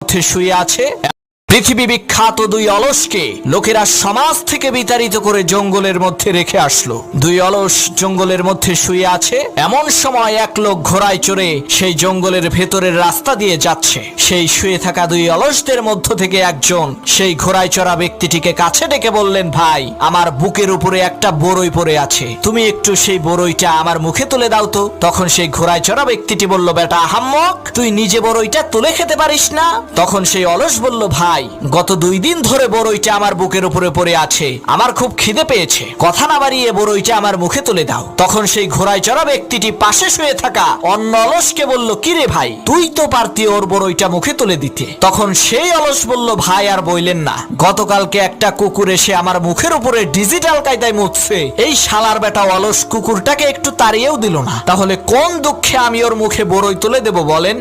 মধ্যে শুয়ে আছে। পৃথিবী বিখ্যাত দুই অলসকে লোকেরা সমাজ থেকে বিতাড়িত করে জঙ্গলের মধ্যে রেখে আসলো। দুই অলস জঙ্গলের মধ্যে শুয়ে আছে। এমন সময় এক লোক ঘোড়ায় চড়ে সেই জঙ্গলের ভেতরের রাস্তা দিয়ে যাচ্ছে। সেই শুয়ে থাকা দুই অলসদের মধ্য থেকে একজন সেই ঘোড়ায় চড়া ব্যক্তিটিকে কাছে ডেকে বললেন, ভাই, আমার বুকের উপরে একটা বড়ই পড়ে আছে, তুমি একটু সেই বড়ইটা আমার মুখে তুলে দাও তো। তখন সেই ঘোড়ায় চড়া ব্যক্তিটি বলল, বেটা আহাম্মক, তুই নিজে বড়ইটা তুলে খেতে পারিস না? তখন সেই অলস বলল, ভাই, গত 2 দিন ধরে বড়ইটা আমার বুকের উপরে পড়ে আছে, আমার খুব খিদে পেয়েছে, কথা না বাড়িয়ে বড়ইটা আমার মুখে তুলে দাও। তখন সেই ঘোড়ায় চড়া ব্যক্তিটি পাশে শুয়ে থাকা অন্য অলসকে বলল, কিরে ভাই, তুই তো পারতি ওর বড়ইটা মুখে তুলে দিতে। তখন সেই অলস বলল, ভাই আর বইলেন না, গতকালকে একটা কুকুর এসে আমার মুখের উপরে ডিজিটাল কায়দায় মুছছে, এই শালার বেটা অলস কুকুরটাকে একটু তাড়িয়েও দিল না, তাহলে কোন দুঃখে আমি ওর মুখে বড়ই তুলে দেব বলেন।